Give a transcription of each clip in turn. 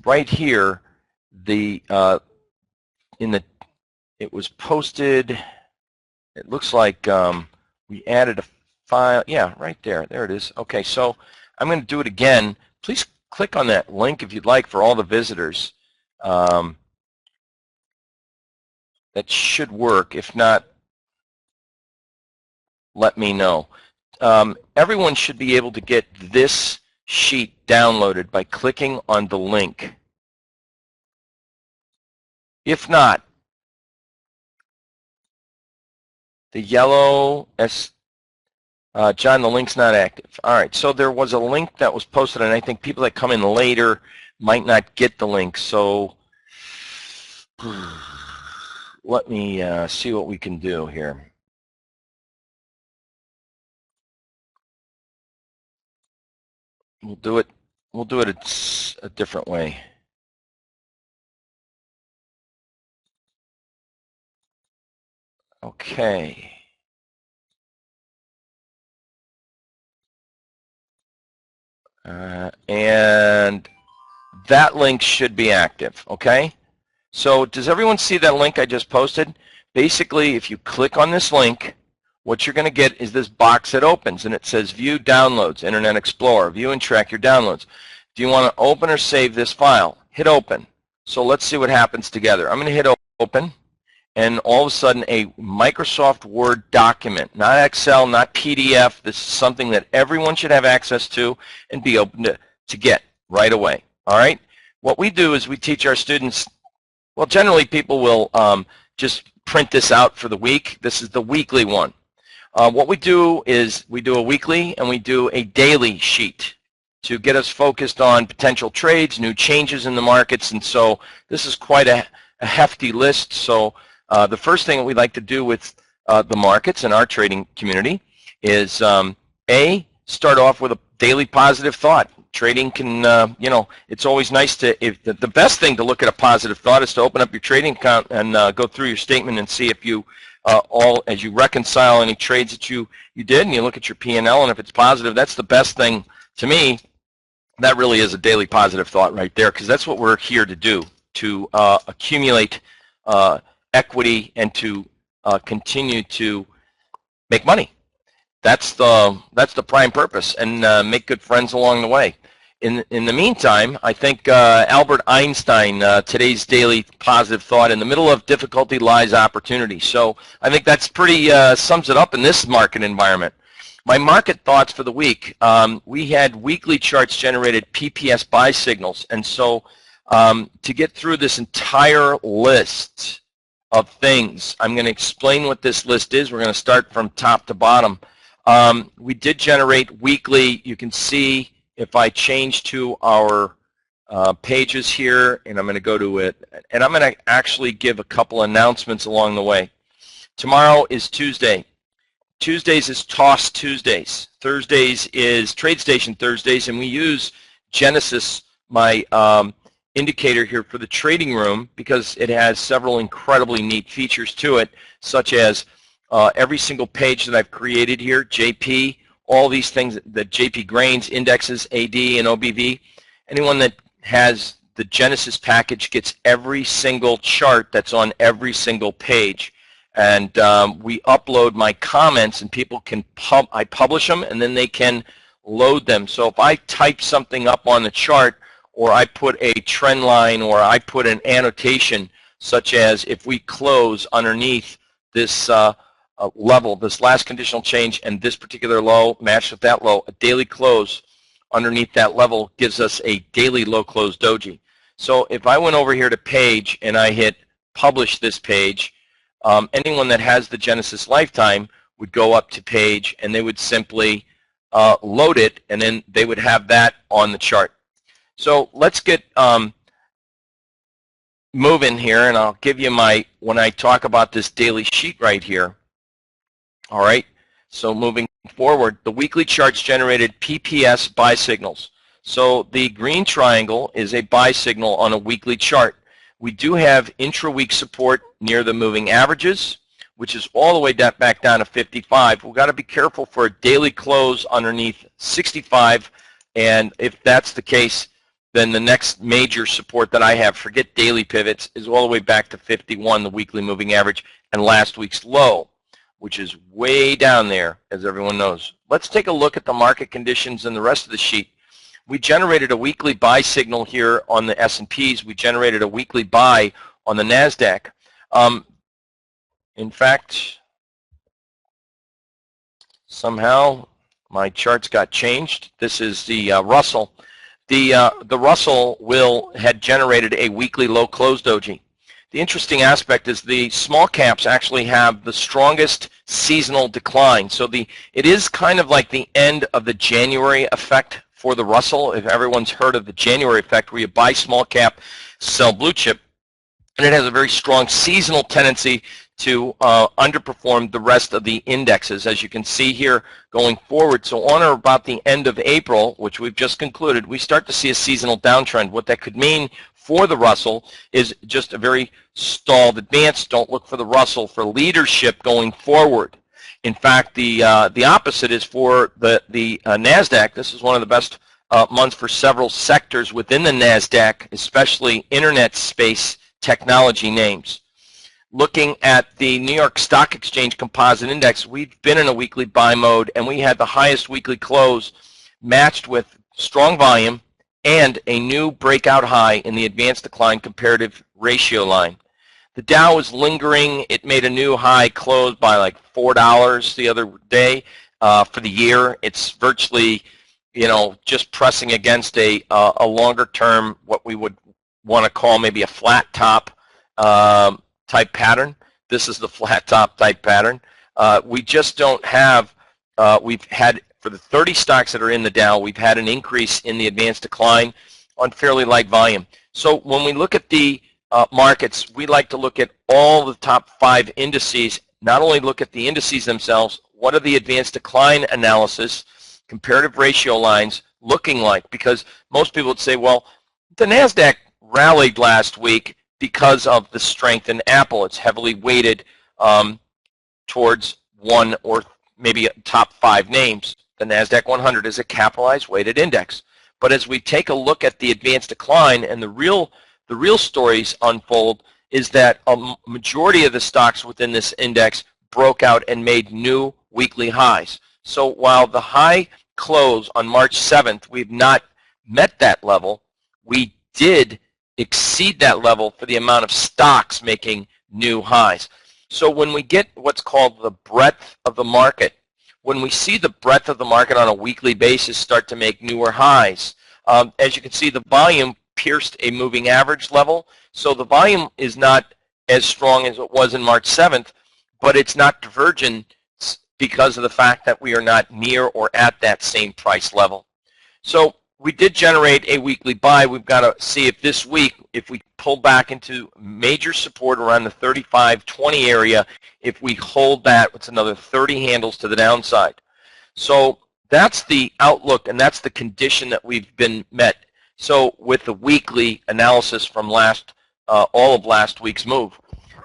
right here, the it was posted. It looks like we added a file. Yeah, right there. There it is. Okay, so I'm going to do it again. Please click on that link if you'd like for all the visitors. That should work. If not, let me know. Everyone should be able to get this sheet downloaded by clicking on the link. If not, the yellow John, the link's not active. All right, so there was a link that was posted, and I think people that come in later might not get the link. So let me see what we can do here. We'll do it a different way. Okay. And that link should be active, okay? So does everyone see that link I just posted? Basically, if you click on this link, what you're going to get is this box that opens, and it says View Downloads, Internet Explorer, view and track your downloads. Do you want to open or save this file? Hit Open. So let's see what happens together. I'm going to hit Open, and all of a sudden a Microsoft Word document, not Excel, not PDF. This is something that everyone should have access to and be open to get right away. All right? What we do is we teach our students, well, generally people will just print this out for the week. This is the weekly one. What we do is we do a weekly and we do a daily sheet to get us focused on potential trades, new changes in the markets, and so this is quite a hefty list. So the first thing that we like to do with the markets in our trading community is start off with a daily positive thought. Trading can, you know, it's always nice to, the best thing to look at a positive thought is to open up your trading account and go through your statement and see if you, as you reconcile any trades that you did, and you look at your P&L, and if it's positive, that's the best thing. To me, that really is a daily positive thought right there, because that's what we're here to do, to accumulate equity and to continue to make money. That's the prime purpose, and make good friends along the way. In the meantime, I think Albert Einstein, today's daily positive thought, in the middle of difficulty lies opportunity. So I think that's pretty sums it up in this market environment. My market thoughts for the week, we had weekly charts generated PPS buy signals, and so to get through this entire list of things, I'm going to explain what this list is. We're going to start from top to bottom. We did generate weekly. You can see if I change to our pages here, and I'm going to go to it, and I'm going to actually give a couple announcements along the way. Tomorrow is Tuesday. Tuesdays is Toss Tuesdays. Thursdays is TradeStation Thursdays, and we use Genesis, my indicator here for the trading room, because it has several incredibly neat features to it, such as every single page that I've created here, JP, all these things, the JP grains, indexes, AD, and OBV. Anyone that has the Genesis package gets every single chart that's on every single page. And we upload my comments, and people can I publish them, and then they can load them. So if I type something up on the chart, or I put a trend line, or I put an annotation, such as if we close underneath this level, this last conditional change, and this particular low matched with that low, a daily close underneath that level gives us a daily low close doji. So if I went over here to page and I hit publish this page, anyone that has the Genesis Lifetime would go up to page, and they would simply load it, and then they would have that on the chart. So let's get moving here, and I'll give you when I talk about this daily sheet right here. All right, so moving forward, the weekly charts generated PPS buy signals. So the green triangle is a buy signal on a weekly chart. We do have intra-week support near the moving averages, which is all the way back down to 55. We've got to be careful for a daily close underneath 65, and if that's the case, then the next major support that I have, forget daily pivots, is all the way back to 51, the weekly moving average, and last week's low, which is way down there, as everyone knows. Let's take a look at the market conditions and the rest of the sheet. We generated a weekly buy signal here on the S&Ps. We generated a weekly buy on the NASDAQ. In fact, somehow my charts got changed. This is the Russell. The Russell had generated a weekly low close doji. The interesting aspect is the small caps actually have the strongest seasonal decline. So it is kind of like the end of the January effect for the Russell, if everyone's heard of the January effect, where you buy small cap, sell blue chip, and it has a very strong seasonal tendency to underperform the rest of the indexes, as you can see here going forward. So on or about the end of April, which we've just concluded, we start to see a seasonal downtrend. What that could mean for the Russell is just a very stalled advance. Don't look for the Russell for leadership going forward. In fact, the opposite is for the NASDAQ. This is one of the best months for several sectors within the NASDAQ, especially internet space technology names. Looking at the New York Stock Exchange Composite Index, we've been in a weekly buy mode, and we had the highest weekly close matched with strong volume and a new breakout high in the advanced decline comparative ratio line. The Dow is lingering. It made a new high close by like $4 the other day for the year. It's virtually, just pressing against a longer term, what we would want to call maybe a flat top type pattern. This is the flat top type pattern. We just don't have, we've had, for the 30 stocks that are in the Dow, we've had an increase in the advanced decline on fairly light volume. So when we look at the markets, we like to look at all the top 5 indices, not only look at the indices themselves, what are the advanced decline analysis, comparative ratio lines looking like? Because most people would say, well, the NASDAQ rallied last week because of the strength in Apple. It's heavily weighted towards one or maybe top 5 names. The NASDAQ 100 is a capitalized weighted index. But as we take a look at the advanced decline, and the real stories unfold, is that a majority of the stocks within this index broke out and made new weekly highs. So while the high close on March 7th, we've not met that level, we did exceed that level for the amount of stocks making new highs. So when we get what's called the breadth of the market, when we see the breadth of the market on a weekly basis start to make newer highs, as you can see, the volume pierced a moving average level. So the volume is not as strong as it was in March 7th, but it's not divergent because of the fact that we are not near or at that same price level. So we did generate a weekly buy. We've got to see if this week, if we pull back into major support around the 35.20 area, if we hold that, it's another 30 handles to the downside. So that's the outlook, and that's the condition that we've been met. So with the weekly analysis from all of last week's move.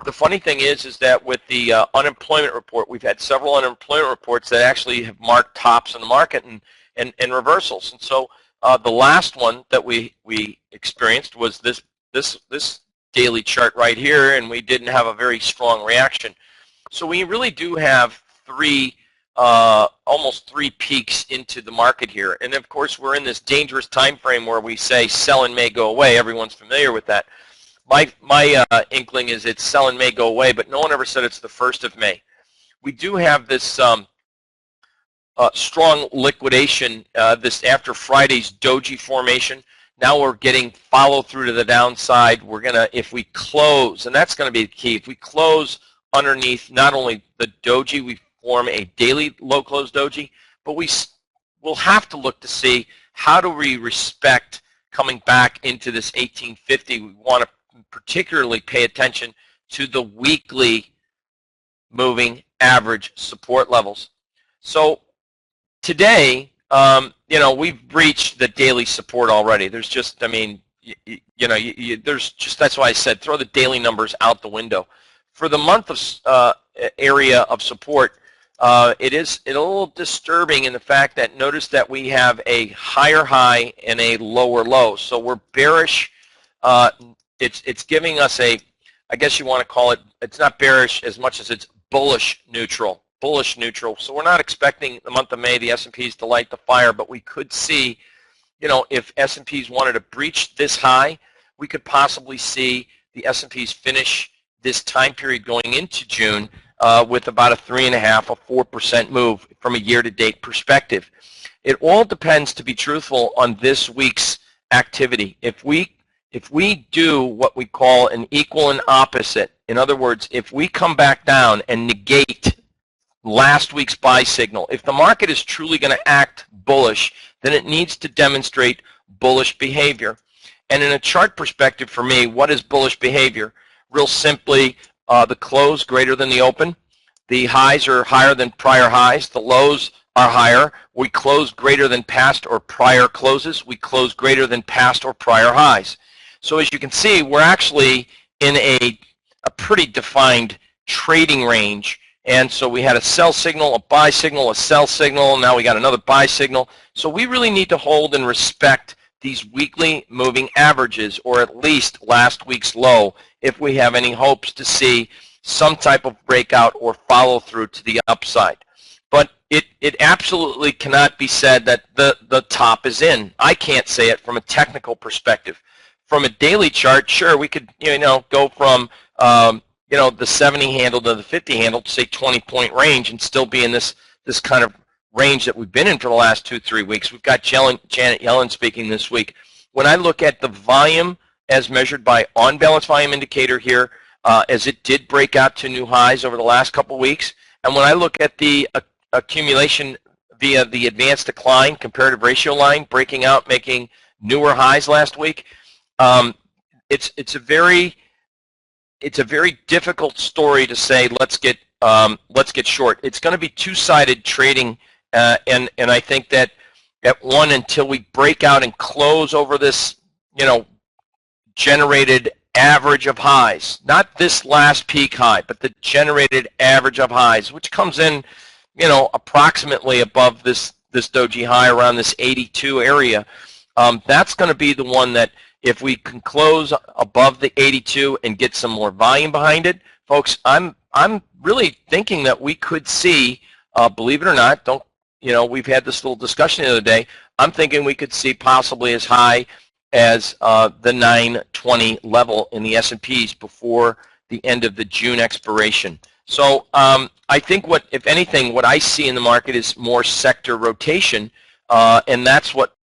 The funny thing is that with the unemployment report, we've had several unemployment reports that actually have marked tops in the market and reversals. And so the last one that we experienced was this daily chart right here, and we didn't have a very strong reaction. So we really do have almost three peaks into the market here. And of course, we're in this dangerous time frame where we say sell and may go away. Everyone's familiar with that. My inkling is it's sell and may go away, but no one ever said it's the 1st of May. We do have this strong liquidation this after Friday's doji formation. Now we're getting follow through to the downside. We're gonna, if we close, and that's going to be the key, if we close underneath not only the doji, we form a daily low close doji, but we'll have to look to see how do we respect coming back into this 1850. We want to particularly pay attention to the weekly moving average support levels. So today, we've breached the daily support already. There's just, there's just, that's why I said throw the daily numbers out the window. For the month of area of support, It's a little disturbing in the fact that notice that we have a higher high and a lower low. So we're bearish. It's giving us a, I guess you want to call it, it's not bearish as much as it's bullish neutral. Bullish neutral. So we're not expecting the month of May the S&Ps to light the fire, but we could see, you know, if S&Ps wanted to breach this high, we could possibly see the S&Ps finish this time period going into June with about a 3.5%, a 4% move from a year-to-date perspective. It all depends, to be truthful, on this week's activity. If we do what we call an equal and opposite, in other words, if we come back down and negate last week's buy signal, if the market is truly going to act bullish, then it needs to demonstrate bullish behavior. And in a chart perspective for me, what is bullish behavior? Real simply, the close greater than the open. The highs are higher than prior highs. The lows are higher. We close greater than past or prior closes. We close greater than past or prior highs. So as you can see, we're actually in a pretty defined trading range. And so we had a sell signal, a buy signal, a sell signal. Now we got another buy signal. So we really need to hold and respect these weekly moving averages, or at least last week's low, if we have any hopes to see some type of breakout or follow through to the upside. But it absolutely cannot be said that the top is in. I can't say it from a technical perspective. From a daily chart, sure, we could go from the 70 handle to the 50 handle to say 20-point range and still be in this kind of range that we've been in for the last 2-3 weeks. We've got Janet Yellen speaking this week. When I look at the volume as measured by on-balance volume indicator here, as it did break out to new highs over the last couple weeks, and when I look at the accumulation via the advanced decline comparative ratio line breaking out, making newer highs last week, it's a very difficult story to say let's get short. It's going to be two-sided trading, and I think that until we break out and close over this generated average of highs, not this last peak high, but the generated average of highs, which comes in approximately above this doji high around this 82 area. That's going to be the one that, if we can close above the 82 and get some more volume behind it, folks, I'm really thinking that we could see, believe it or not, we've had this little discussion the other day, I'm thinking we could see possibly as high as the 920 level in the S&Ps before the end of the June expiration. So I think if anything, what I see in the market is more sector rotation, and that's what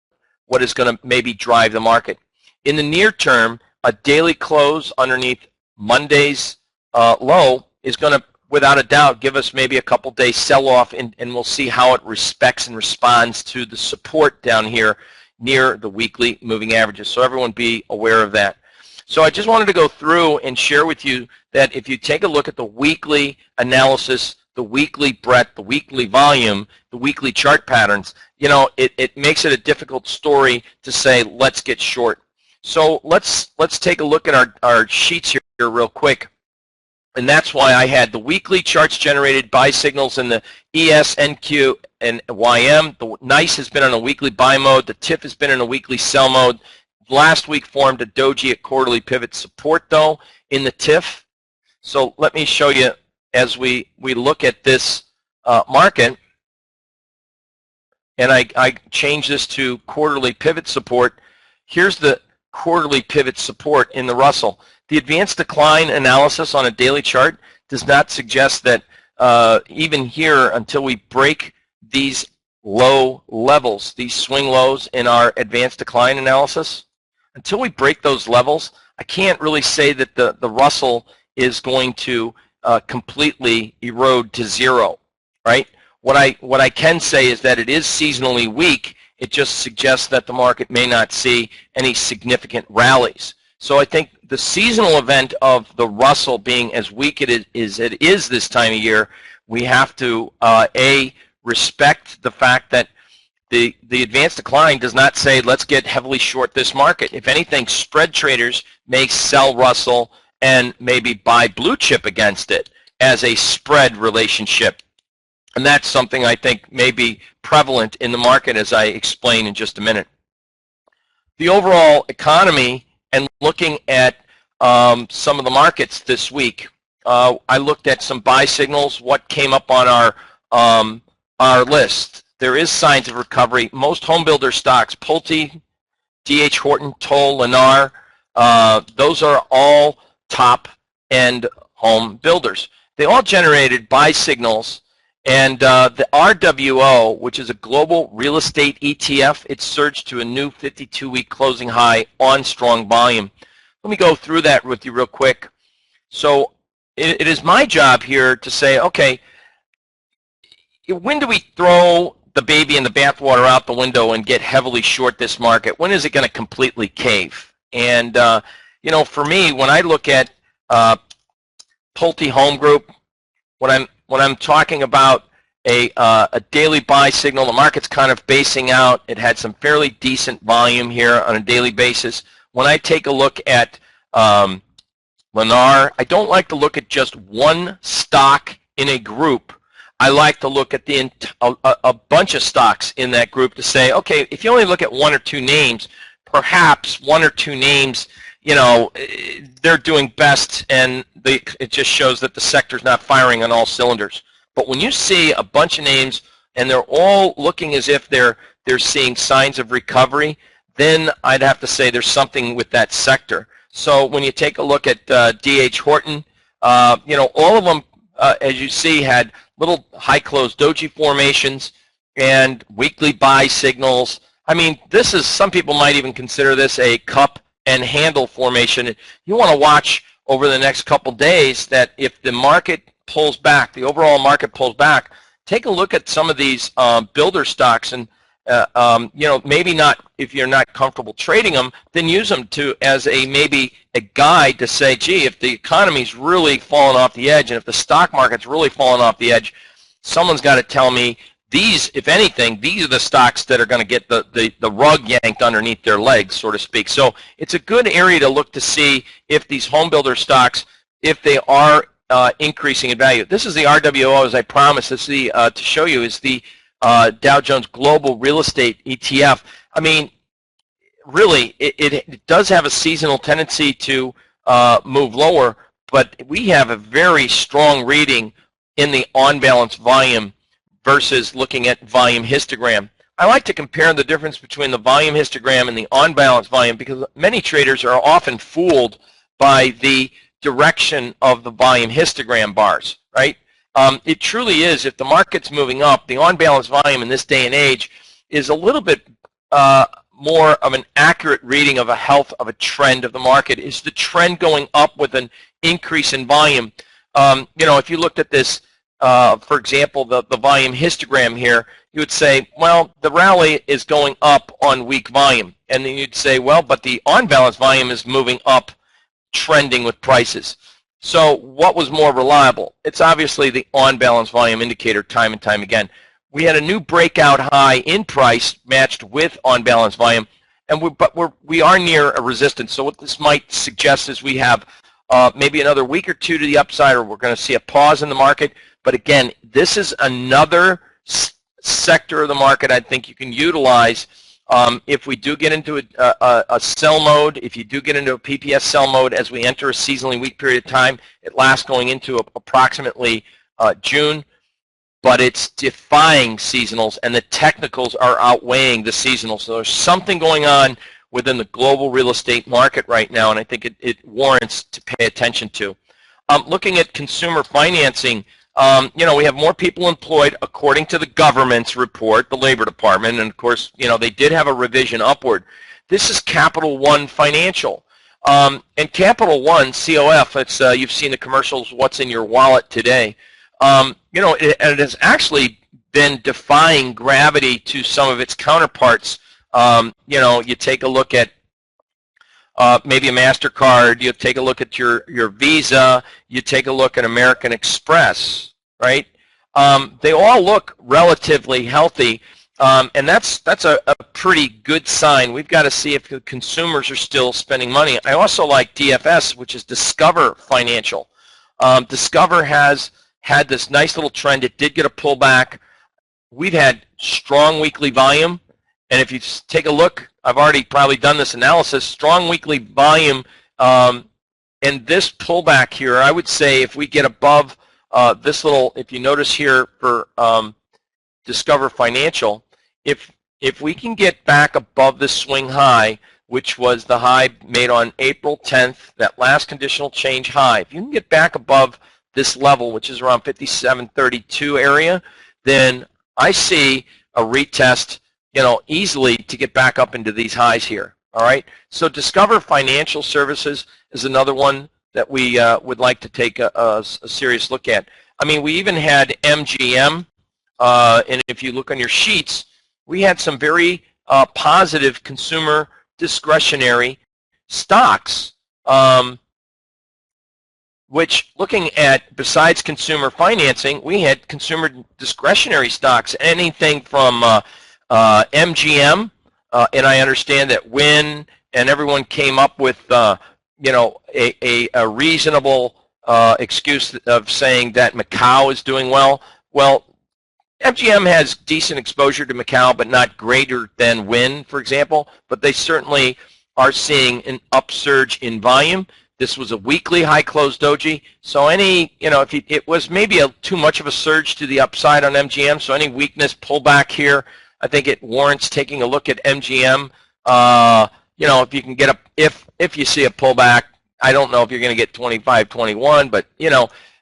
is going to maybe drive the market. In the near term, a daily close underneath Monday's low is going to, without a doubt, give us maybe a couple days sell-off, and we'll see how it respects and responds to the support down here near the weekly moving averages. So everyone be aware of that. So I just wanted to go through and share with you that if you take a look at the weekly analysis, the weekly breadth, the weekly volume, the weekly chart patterns, it makes it a difficult story to say let's get short. So let's take a look at our sheets here real quick. And that's why I had the weekly charts generated buy signals in the ES, NQ, and YM. The NICE has been on a weekly buy mode. The TIF has been in a weekly sell mode. Last week formed a doji at quarterly pivot support, though, in the TIF. So let me show you as we look at this market. And I change this to quarterly pivot support. Here's the quarterly pivot support in the Russell. The advanced decline analysis on a daily chart does not suggest that even here, until we break these low levels, these swing lows in our advanced decline analysis, until we break those levels, I can't really say that the Russell is going to completely erode to zero, right? What I can say is that it is seasonally weak. It just suggests that the market may not see any significant rallies. So I think the seasonal event of the Russell being as weak it is this time of year, we have to respect the fact that the advanced decline does not say let's get heavily short this market. If anything, spread traders may sell Russell and maybe buy blue chip against it as a spread relationship. And that's something I think may be prevalent in the market, as I explain in just a minute. The overall economy, and looking at some of the markets this week, I looked at some buy signals, what came up on our list. There is signs of recovery. Most home builder stocks, Pulte, D.H. Horton, Toll, Lennar, those are all top-end home builders. They all generated buy signals, and the RWO, which is a global real estate ETF, it surged to a new 52-week closing high on strong volume. Let me go through that with you real quick. So it is my job here to say, okay, when do we throw the baby and the bathwater out the window and get heavily short this market? When is it going to completely cave? And you know, for me, when I look at Pulte Home Group, when I'm talking about a daily buy signal, the market's kind of basing out. It had some fairly decent volume here on a daily basis. When I take a look at Lennar, I don't like to look at just one stock in a group. I like to look at a bunch of stocks in that group to say, okay, if you only look at one or two names, perhaps one or two names, you know, they're doing best, and it just shows that the sector's not firing on all cylinders. But when you see a bunch of names and they're all looking as if they're seeing signs of recovery, then I'd have to say there's something with that sector. So when you take a look at D.H. Horton, you know, all of them, as you see, had little high close doji formations and weekly buy signals. I mean, this is, some people might even consider this a cup and handle formation. You want to watch over the next couple days that if the market pulls back, the overall market pulls back, take a look at some of these builder stocks, and you know, maybe not, if you're not comfortable trading them, then use them as maybe a guide to say, gee, if the economy's really falling off the edge, and if the stock market's really falling off the edge, someone's got to tell me these, if anything, these are the stocks that are going to get the rug yanked underneath their legs, so to speak. So it's a good area to look to see if these home builder stocks, if they are increasing in value. This is the RWO, as I promised. This is the to show you is the Dow Jones Global Real Estate ETF. I mean, really, it does have a seasonal tendency to move lower, but we have a very strong reading in the on-balance volume versus looking at volume histogram. I like to compare the difference between the volume histogram and the on-balance volume, because many traders are often fooled by the direction of the volume histogram bars, right? It truly is, if the market's moving up, the on-balance volume in this day and age is a little bit more of an accurate reading of a health of a trend of the market. Is the trend going up with an increase in volume? You know, if you looked at this, for example, the volume histogram here, you would say, well, the rally is going up on weak volume. And then you'd say, well, but the on-balance volume is moving up, trending with prices. So what was more reliable? It's obviously the on-balance volume indicator time and time again. We had a new breakout high in price matched with on-balance volume, and we are near a resistance. So what this might suggest is we have maybe another week or two to the upside, or we're going to see a pause in the market. But again, this is another sector of the market I think you can utilize if we do get into a sell mode, if you do get into a PPS sell mode as we enter a seasonally weak period of time. It lasts going into approximately June, but it's defying seasonals, and the technicals are outweighing the seasonals. So there's something going on within the global real estate market right now, and I think it warrants to pay attention to. Looking at consumer financing, you know, we have more people employed according to the government's report, the Labor Department, and of course, you know, they did have a revision upward. This is Capital One Financial. And Capital One, COF, it's, you've seen the commercials, what's in your wallet today. You know, it has actually been defying gravity to some of its counterparts. You know, you take a look at maybe a MasterCard, you take a look at your Visa, you take a look at American Express, right? They all look relatively healthy, and that's a pretty good sign. We've got to see if the consumers are still spending money. I also like DFS, which is Discover Financial. Discover has had this nice little trend. It did get a pullback. We've had strong weekly volume, and if you take a look, I've already probably done this analysis, strong weekly volume, and this pullback here, I would say if we get above this little, if you notice here for Discover Financial, if we can get back above this swing high, which was the high made on April 10th, that last conditional change high, if you can get back above this level, which is around 57.32 area, then I see a retest, easily to get back up into these highs here. All right. So Discover Financial Services is another one that we would like to take a serious look at. I mean, we even had MGM, and if you look on your sheets, we had some very positive consumer discretionary stocks, which, looking at, besides consumer financing, we had consumer discretionary stocks, anything from MGM, and I understand that Wynn and everyone came up with a reasonable excuse of saying that Macau is doing well. Well, MGM has decent exposure to Macau, but not greater than Wynn, for example, but they certainly are seeing an upsurge in volume. This was a weekly high close doji, so any, if it was maybe too much of a surge to the upside on MGM, so any weakness, pullback here, I think it warrants taking a look at MGM. If you can get if you see a pullback, I don't know if you're going to get 25, 21, but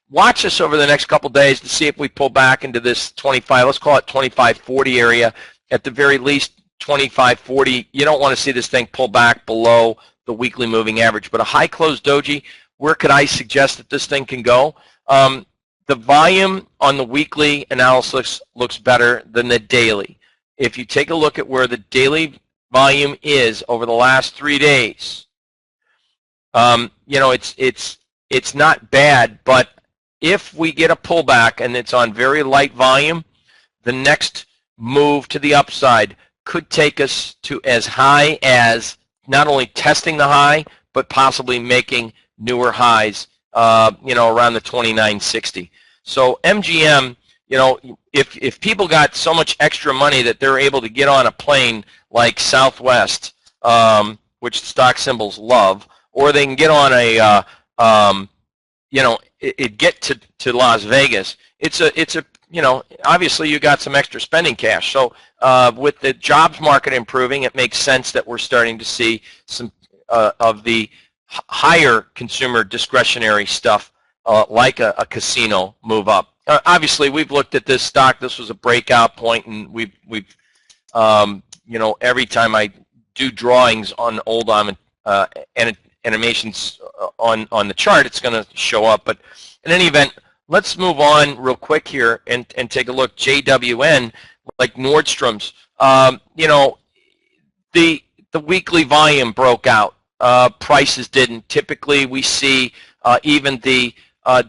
watch us over the next couple days to see if we pull back into this 25, let's call it 25.40 area. At the very least, 25.40. You don't want to see this thing pull back below the weekly moving average, but a high close doji, where could I suggest that this thing can go? The volume on the weekly analysis looks better than the daily. If you take a look at where the daily volume is over the last 3 days, it's not bad, but if we get a pullback and it's on very light volume, the next move to the upside could take us to as high as not only testing the high, but possibly making newer highs, around the 29.60. So MGM, if people got so much extra money that they're able to get on a plane like Southwest, which the stock symbols love, or they can get on a, get to Las Vegas. It's a obviously you got some extra spending cash. So with the jobs market improving, it makes sense that we're starting to see some of the higher consumer discretionary stuff like a casino move up. Obviously, we've looked at this stock. This was a breakout point, and we've every time I do drawings on old animations on the chart, it's going to show up. But in any event, let's move on real quick here and take a look. JWN, like Nordstrom's, the weekly volume broke out. Prices didn't. Typically, we see even the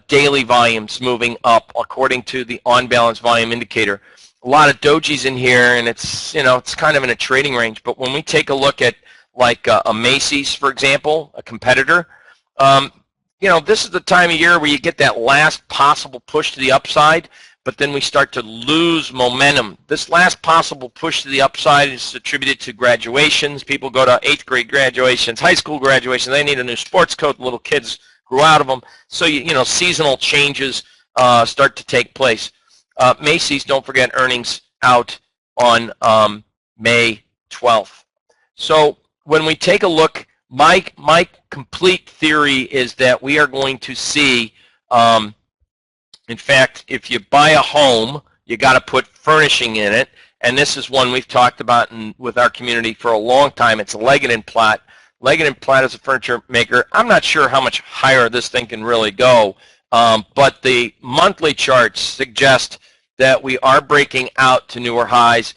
daily volumes moving up according to the on-balance volume indicator. A lot of dojis in here, and it's it's kind of in a trading range. But when we take a look at like a Macy's, for example, a competitor, this is the time of year where you get that last possible push to the upside, but then we start to lose momentum. This last possible push to the upside is attributed to graduations. People go to 8th grade graduations, high school graduations. They need a new sports coat. The little kids grew out of them. So, seasonal changes start to take place. Macy's, don't forget, earnings out on May 12th. So when we take a look, my complete theory is that we are going to see, in fact, if you buy a home, you got to put furnishing in it, and this is one we've talked about with our community for a long time. It's Leggett & Platt. Leggett & Platt is a furniture maker. I'm not sure how much higher this thing can really go, but the monthly charts suggest that we are breaking out to newer highs.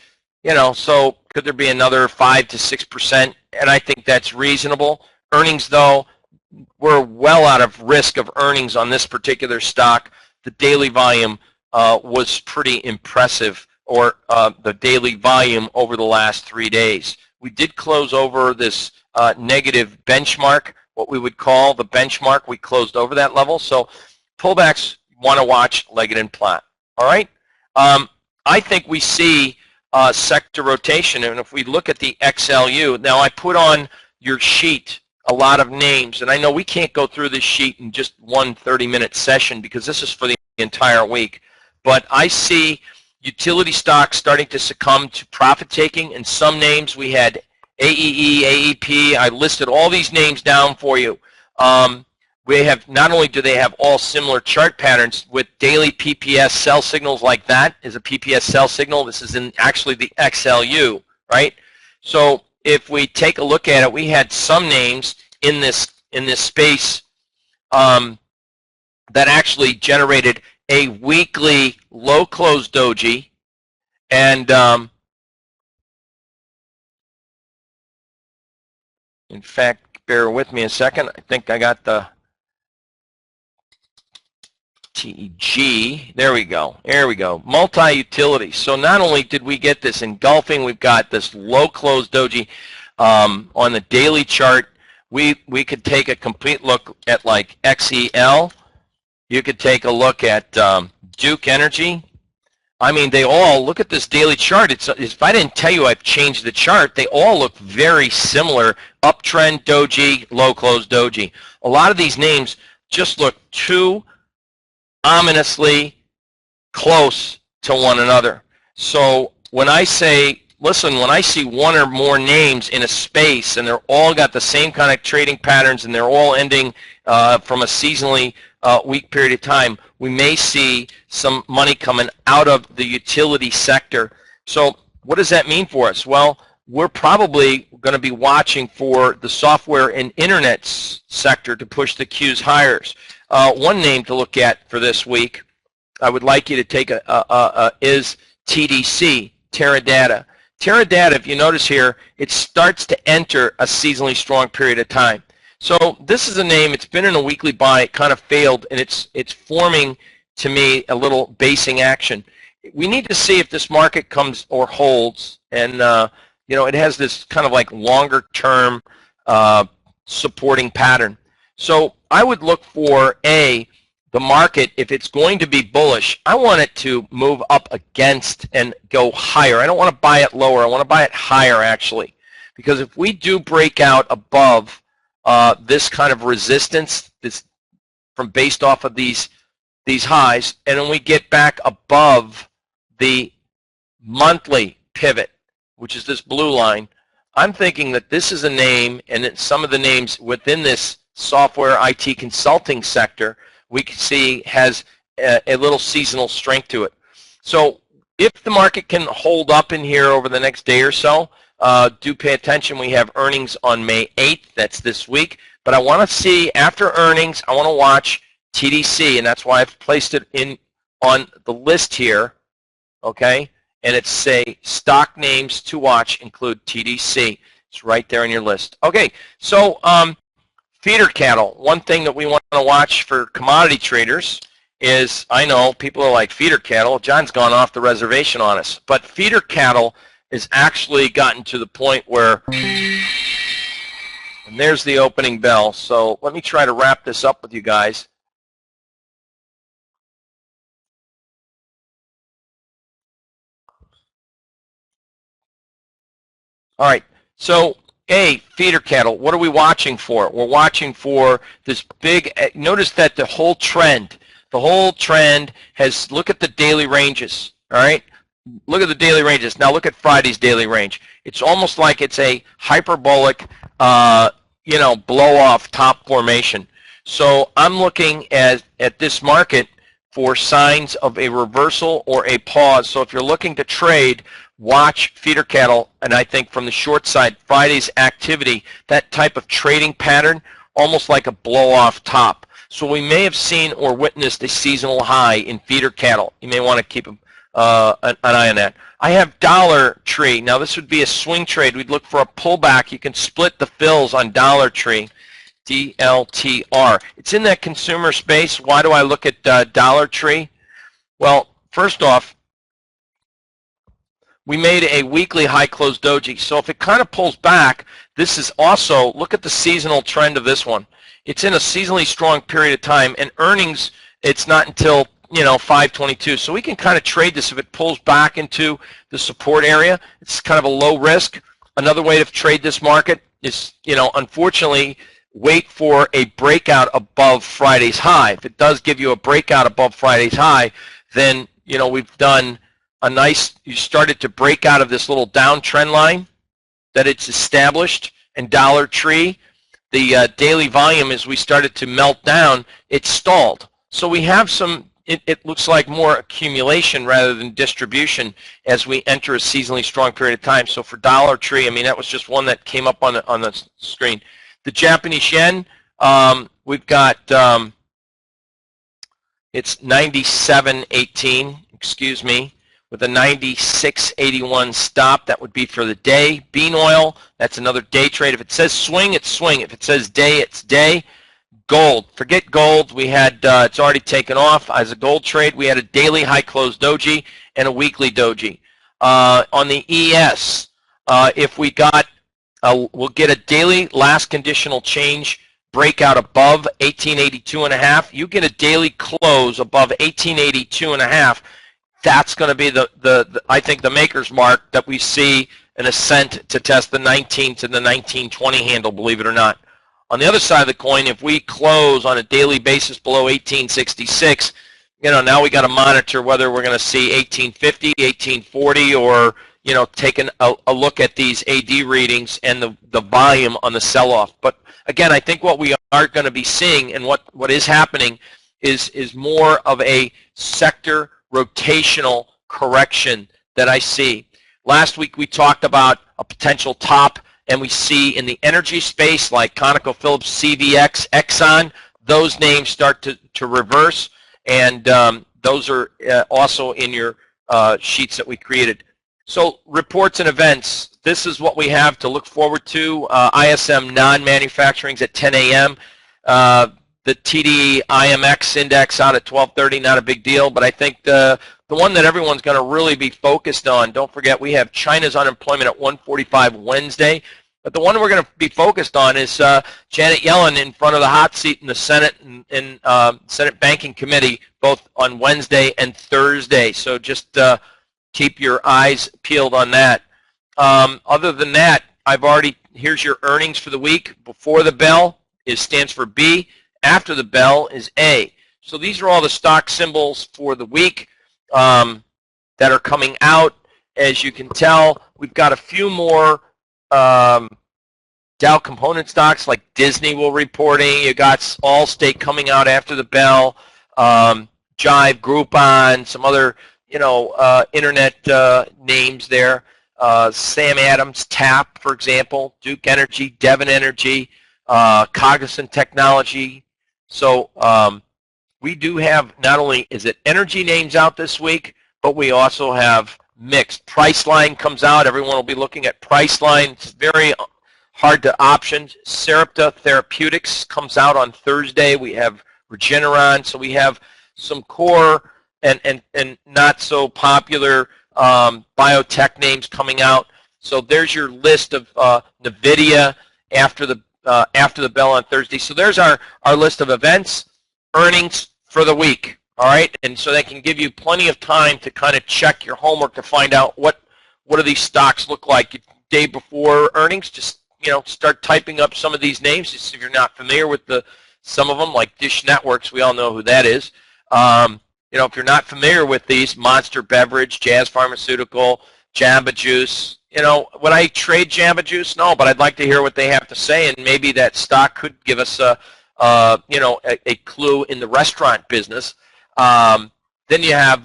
So could there be another 5 to 6%? And I think that's reasonable. Earnings, though, we're well out of risk of earnings on this particular stock. The daily volume was pretty impressive, or the daily volume over the last 3 days. We did close over this negative benchmark, what we would call the benchmark. We closed over that level. So pullbacks want to watch Leggett & Platt. All right? I think we see sector rotation, and if we look at the XLU, now I put on your sheet a lot of names, and I know we can't go through this sheet in just one 30-minute session because this is for the entire week, but I see utility stocks starting to succumb to profit-taking, and some names we had AEE, AEP. I listed all these names down for you. We have, not only do they have all similar chart patterns with daily PPS sell signals, like that is a PPS sell signal. This is in actually the XLU, right? So if we take a look at it, we had some names in this space that actually generated a weekly low close doji, and in fact, bear with me a second. I think I got the TEG. There we go. There we go. Multi-utility. So not only did we get this engulfing, we've got this low close doji on the daily chart. We could take a complete look at like XEL. You could take a look at Duke Energy. I mean, they all, look at this daily chart. If I didn't tell you I've changed the chart, they all look very similar. Uptrend doji, low close doji. A lot of these names just look too ominously close to one another. So when I say, listen, when I see one or more names in a space and they're all got the same kind of trading patterns and they're all ending from a seasonally weak period of time, we may see some money coming out of the utility sector. So what does that mean for us? Well, we're probably going to be watching for the software and internet sector to push the Qs higher. One name to look at for this week, I would like you to take is TDC, Teradata. Teradata, if you notice here, it starts to enter a seasonally strong period of time. So this is a name, it's been in a weekly buy, it kind of failed, and it's forming, to me, a little basing action. We need to see if this market comes or holds, and you know, it has this kind of like longer term supporting pattern. So I would look for the market, if it's going to be bullish, I want it to move up against and go higher. I don't want to buy it lower, I want to buy it higher actually. Because if we do break out above this kind of resistance, this from based off of these highs, and then we get back above the monthly pivot, which is this blue line, I'm thinking that this is a name, and that some of the names within this software IT consulting sector we can see has a little seasonal strength to it. So if the market can hold up in here over the next day or so, do pay attention. We have earnings on May 8th. That's this week. But I want to see, after earnings, I want to watch TDC, and that's why I've placed it in on the list here, okay? And it's say stock names to watch include TDC. It's right there in your list. Okay, so feeder cattle. One thing that we want to watch for commodity traders is, I know people are like, feeder cattle, John's gone off the reservation on us. But feeder cattle is actually gotten to the point where, and there's the opening bell. So let me try to wrap this up with you guys. All right, so feeder cattle, what are we watching for? We're watching for this big, notice that the whole trend has, look at the daily ranges, all right? Look at the daily ranges. Now look at Friday's daily range. It's almost like it's a hyperbolic, you know, blow-off top formation. So I'm looking at this market for signs of a reversal or a pause. So if you're looking to trade, watch feeder cattle, and I think from the short side, Friday's activity, that type of trading pattern, almost like a blow-off top. So we may have seen or witnessed a seasonal high in feeder cattle. You may want to keep an eye on that. I have Dollar Tree. Now this would be a swing trade. We'd look for a pullback. You can split the fills on Dollar Tree, DLTR. It's in that consumer space. Why do I look at Dollar Tree? Well, first off, we made a weekly high close doji. So if it kind of pulls back, this is also, look at the seasonal trend of this one. It's in a seasonally strong period of time, and earnings it's not until 522. So we can kind of trade this if it pulls back into the support area. It's kind of a low risk. Another way to trade this market is, unfortunately, wait for a breakout above Friday's high. If it does give you a breakout above Friday's high, then, we've done a nice, you started to break out of this little downtrend line that it's established. And Dollar Tree, the daily volume, as we started to melt down, it stalled. So we have some, it looks like more accumulation rather than distribution as we enter a seasonally strong period of time. So for Dollar Tree, I mean, that was just one that came up on the screen. The Japanese yen, we've got, it's 97.18, excuse me, with a 96.81 stop. That would be for the day. Bean oil, that's another day trade. If it says swing, it's swing. If it says day, it's day. Gold, forget gold. We had, it's already taken off. As a gold trade, we had a daily high close doji and a weekly doji. On the ES, if we got, we'll get a daily last conditional change breakout above 1882.5. You get a daily close above 1882.5. That's going to be I think the maker's mark that we see an ascent to test the 19 to the 1920 handle, believe it or not. On the other side of the coin, if we close on a daily basis below 1866, now we got to monitor whether we're going to see 1850, 1840, or taking a look at these AD readings and the volume on the sell-off. But again, I think what we are going to be seeing and what is happening is more of a sector rotational correction that I see. Last week we talked about a potential top, and we see in the energy space like ConocoPhillips, CVX, Exxon, those names start to reverse, and those are also in your sheets that we created. So reports and events, this is what we have to look forward to. ISM non-manufacturing's at 10 a.m. The TD IMX index out at 12:30, not a big deal, but I think the one that everyone's going to really be focused on, don't forget we have China's unemployment at 145 Wednesday, but the one we're going to be focused on is Janet Yellen in front of the hot seat in the Senate and Senate Banking Committee, both on Wednesday and Thursday. So just keep your eyes peeled on that. Other than that, here's your earnings for the week. Before the bell stands for B. After the bell is A. So these are all the stock symbols for the week that are coming out. As you can tell, we've got a few more Dow component stocks like Disney will reporting. You got Allstate coming out after the bell, Jive, Groupon, some other internet names there. Sam Adams, TAP, for example, Duke Energy, Devon Energy, Cognizant Technology. So we do have not only is it energy names out this week, but we also have mixed. Priceline comes out. Everyone will be looking at Priceline. It's very hard to option. Sarepta Therapeutics comes out on Thursday. We have Regeneron. So we have some core and not so popular biotech names coming out. So there's your list of NVIDIA after the bell on Thursday. So there's our list of events, earnings for the week. All right, and so that can give you plenty of time to kind of check your homework to find out what do these stocks look like the day before earnings. Just start typing up some of these names. Just if you're not familiar with some of them, like Dish Networks, we all know who that is. If you're not familiar with these, Monster Beverage, Jazz Pharmaceutical, Jamba Juice. Would I trade Jamba Juice? No, but I'd like to hear what they have to say, and maybe that stock could give us a clue in the restaurant business. Then you have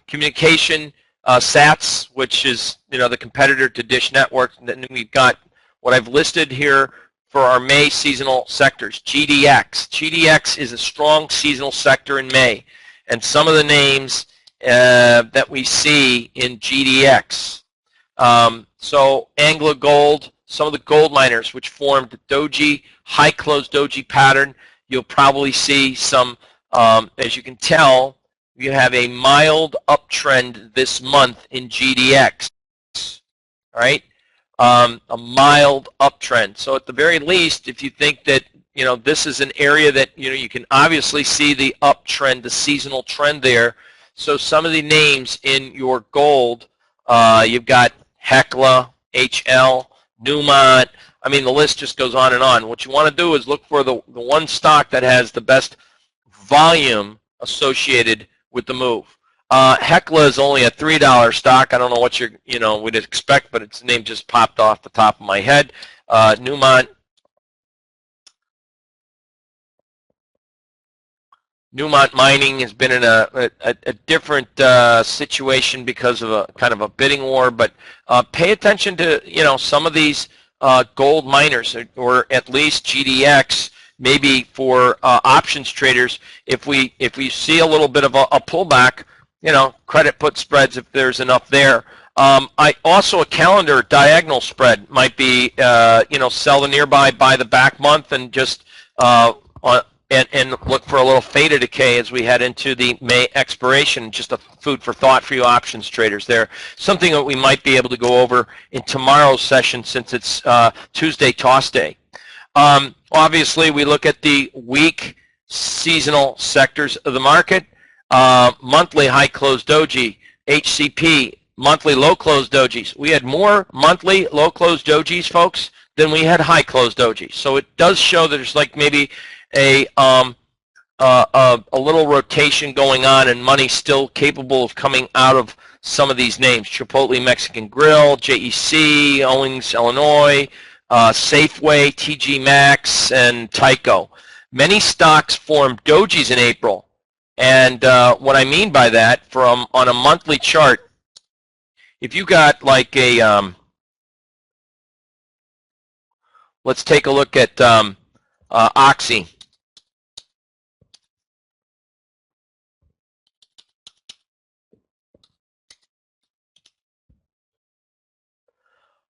communication, SATS, which is the competitor to Dish Network. And then we've got what I've listed here for our May seasonal sectors. GDX. GDX is a strong seasonal sector in May, and some of the names that we see in GDX. So AngloGold, some of the gold miners which formed the doji, high close doji pattern. You'll probably see some, as you can tell, you have a mild uptrend this month in GDX. All right. a mild uptrend. So at the very least, if you think that this is an area that you can obviously see the uptrend, the seasonal trend there. So some of the names in your gold, you've got Hecla, HL, Newmont. I mean, the list just goes on and on. What you want to do is look for the one stock that has the best volume associated with the move. Hecla is only a $3 stock. I don't know what would expect, but its name just popped off the top of my head. Newmont Mining has been in a different situation because of a kind of a bidding war, but pay attention to some of these gold miners, or at least GDX, maybe for options traders. If we see a little bit of a pullback, credit put spreads if there's enough there. Also a calendar diagonal spread might be sell the nearby, buy the back month, and just and look for a little theta decay as we head into the May expiration. Just a food for thought for you options traders there. Something that we might be able to go over in tomorrow's session, since it's Tuesday toss day. Obviously, we look at the weak seasonal sectors of the market. Monthly high close doji, HCP, monthly low close dojis. We had more monthly low close dojis, folks, than we had high close dojis. So it does show that there's like maybe a little rotation going on, and money still capable of coming out of some of these names: Chipotle Mexican Grill, JEC, Owings Illinois, Safeway, TG Maxx, and Tyco. Many stocks formed dojis in April, and what I mean by that, on a monthly chart, if you got like a let's take a look at Oxy.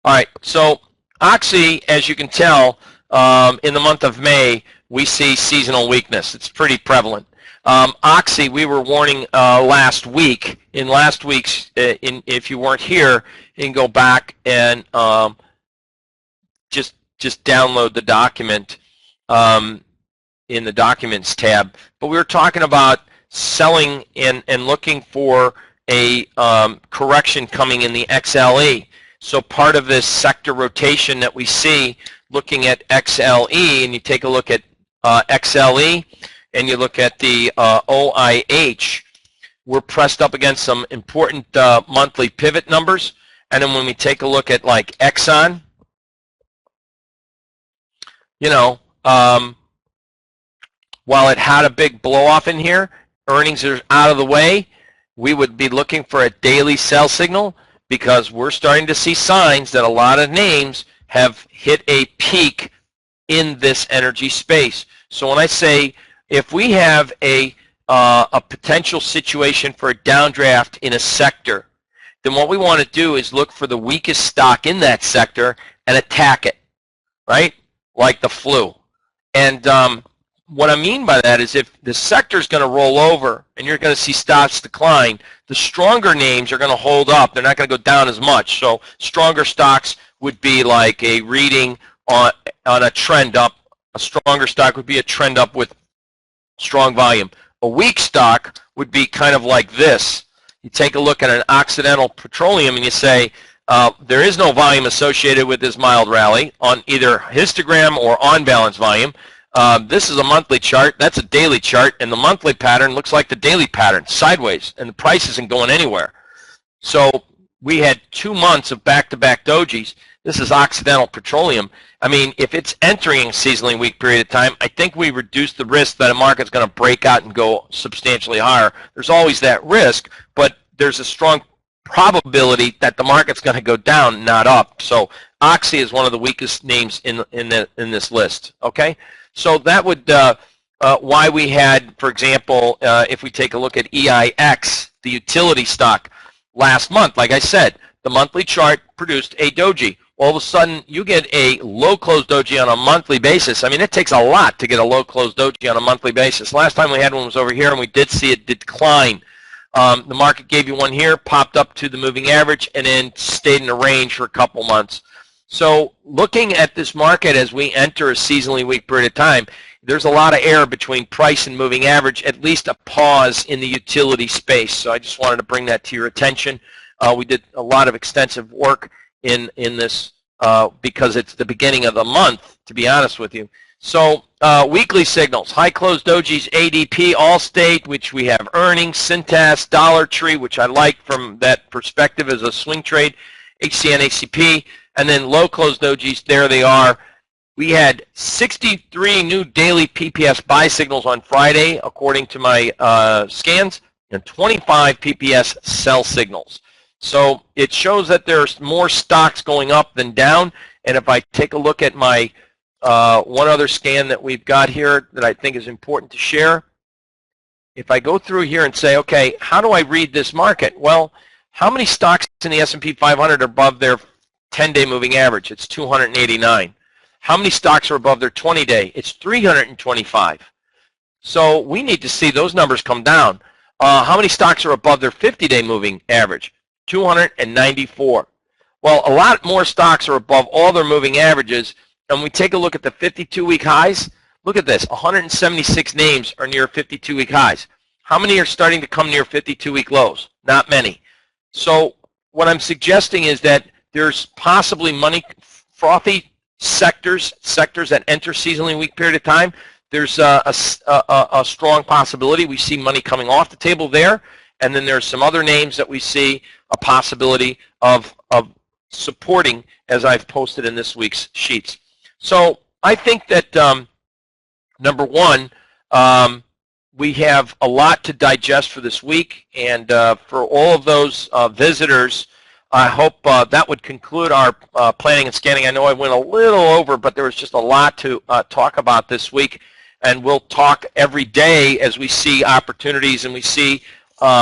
All right, so Oxy, as you can tell, in the month of May, we see seasonal weakness. It's pretty prevalent. Oxy, we were warning last week. In last week's, if you weren't here, you can go back and just download the document in the Documents tab. But we were talking about selling and looking for a correction coming in the XLE. So part of this sector rotation that we see, looking at XLE, and you take a look at XLE, and you look at the OIH, we're pressed up against some important monthly pivot numbers. And then when we take a look at like Exxon, while it had a big blow off in here, earnings are out of the way, we would be looking for a daily sell signal, because we're starting to see signs that a lot of names have hit a peak in this energy space. So when I say, if we have a potential situation for a downdraft in a sector, then what we want to do is look for the weakest stock in that sector and attack it, right? Like the flu. And what I mean by that is, if the sector is going to roll over and you're going to see stocks decline, the stronger names are going to hold up. They're not going to go down as much. So stronger stocks would be like a reading on a trend up. A stronger stock would be a trend up with strong volume. A weak stock would be kind of like this. You take a look at an Occidental Petroleum and you say, there is no volume associated with this mild rally on either histogram or on balance volume. This is a monthly chart. That's a daily chart, and the monthly pattern looks like the daily pattern, sideways, and the price isn't going anywhere. So we had 2 months of back-to-back dojis. This is Occidental Petroleum. I mean, if it's entering a seasonally weak period of time, I think we reduce the risk that a market's going to break out and go substantially higher. There's always that risk, but there's a strong probability that the market's going to go down, not up. So Oxy is one of the weakest names in this list. Okay. So that would why we had, for example, if we take a look at EIX, the utility stock, last month, like I said, the monthly chart produced a doji. All of a sudden, you get a low close doji on a monthly basis. I mean, it takes a lot to get a low close doji on a monthly basis. Last time we had one was over here, and we did see it decline. The market gave you one here, popped up to the moving average, and then stayed in a range for a couple months. So looking at this market as we enter a seasonally weak period of time, there's a lot of error between price and moving average, at least a pause in the utility space. So I just wanted to bring that to your attention. We did a lot of extensive work in this because it's the beginning of the month, to be honest with you. So weekly signals, high close dojis, ADP, Allstate, which we have earnings, Cintas, Dollar Tree, which I like from that perspective as a swing trade, HCN, ACP, and then low close dojis, there they are. We had 63 new daily PPS buy signals on Friday, according to my scans, and 25 PPS sell signals. So it shows that there's more stocks going up than down. And if I take a look at my one other scan that we've got here that I think is important to share, if I go through here and say, okay, how do I read this market? Well, how many stocks in the S&P 500 are above their 10-day moving average? It's 289. How many stocks are above their 20-day? It's 325. So we need to see those numbers come down. How many stocks are above their 50-day moving average? 294. Well, a lot more stocks are above all their moving averages. And we take a look at the 52-week highs. Look at this. 176 names are near 52-week highs. How many are starting to come near 52-week lows? Not many. So what I'm suggesting is that there's possibly money frothy sectors that enter seasonally weak period of time. There's a strong possibility we see money coming off the table there, and then there's some other names that we see a possibility of supporting, as I've posted in this week's sheets. So I think that number one, we have a lot to digest for this week, and for all of those visitors, I hope that would conclude our planning and scanning. I know I went a little over, but there was just a lot to talk about this week, and we'll talk every day as we see opportunities and we see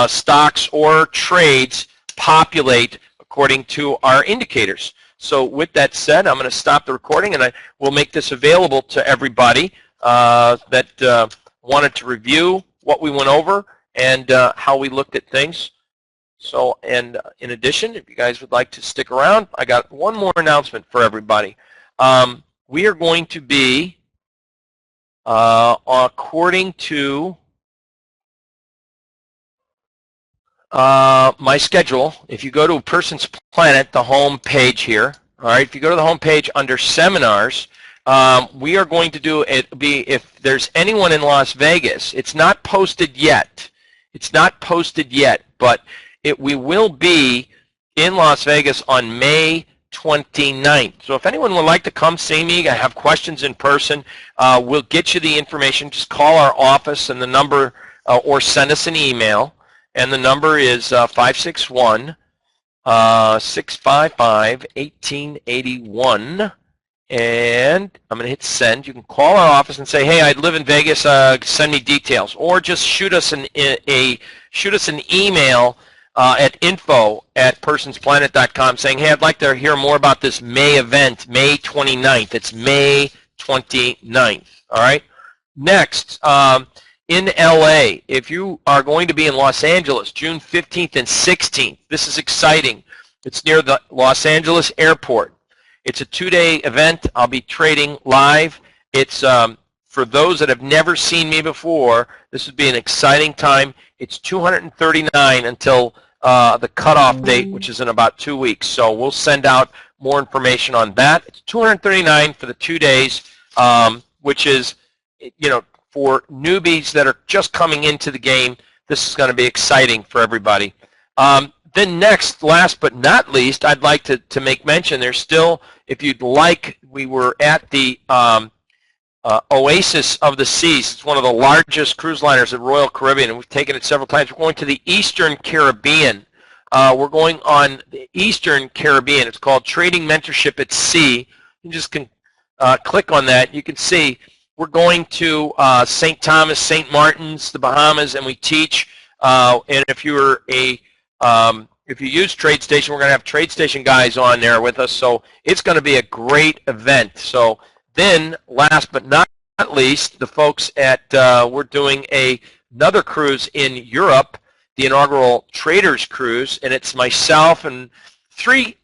stocks or trades populate according to our indicators. So with that said, I'm going to stop the recording, and I will make this available to everybody that wanted to review what we went over and how we looked at things. So, and in addition, if you guys would like to stick around, I got one more announcement for everybody. We are going to be, according to my schedule, if you go to Person's Planet, the home page here, all right, if you go to the home page under seminars, we are going to do it. If there's anyone in Las Vegas, it's not posted yet. It's not posted yet, but we will be in Las Vegas on May 29th. So if anyone would like to come see me, have questions in person, we'll get you the information. Just call our office and the number, or send us an email. And the number is 561-655-1881. And I'm going to hit send. You can call our office and say, hey, I live in Vegas, send me details. Or just shoot us an email at info@personsplanet.com saying, hey, I'd like to hear more about this May event, May 29th. It's May 29th, all right? Next, in LA, if you are going to be in Los Angeles, June 15th and 16th, this is exciting. It's near the Los Angeles airport. It's a 2-day event. I'll be trading live. It's for those that have never seen me before, this would be an exciting time. It's $239 until the cutoff date, which is in about 2 weeks. So we'll send out more information on that. It's $239 for the 2 days, which is, you know, for newbies that are just coming into the game. This is going to be exciting for everybody. Then next, last but not least, I'd like to make mention, there's still, if you'd like, we were at the Oasis of the Seas. It's one of the largest cruise liners at Royal Caribbean, and we've taken it several times. We're going to the Eastern Caribbean. We're going on the Eastern Caribbean. It's called Trading Mentorship at Sea. You just can click on that. You can see we're going to St. Thomas, St. Martin's, the Bahamas, and we teach. And if you're if you use TradeStation, we're going to have TradeStation guys on there with us. So it's going to be a great event. So then, last but not least, the folks at we're doing another cruise in Europe, the inaugural Traders Cruise, and it's myself and three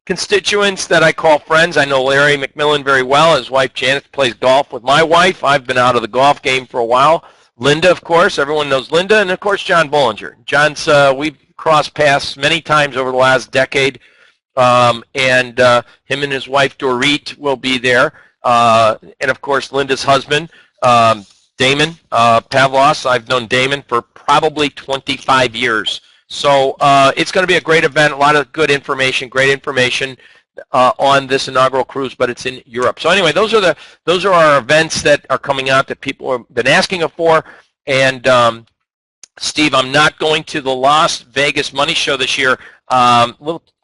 constituents that I call friends. I know Larry McMillan very well. His wife Janet plays golf with my wife. I've been out of the golf game for a while. Linda, of course, everyone knows Linda, and of course John Bollinger. John's, we've crossed paths many times over the last decade, and him and his wife Dorit will be there, and of course Linda's husband, Damon Pavlos. I've known Damon for probably 25 years. So it's going to be a great event, a lot of good information, great information on this inaugural cruise, but it's in Europe. So anyway, those are our events that are coming out that people have been asking for. And Steve, I'm not going to the Las Vegas Money Show this year.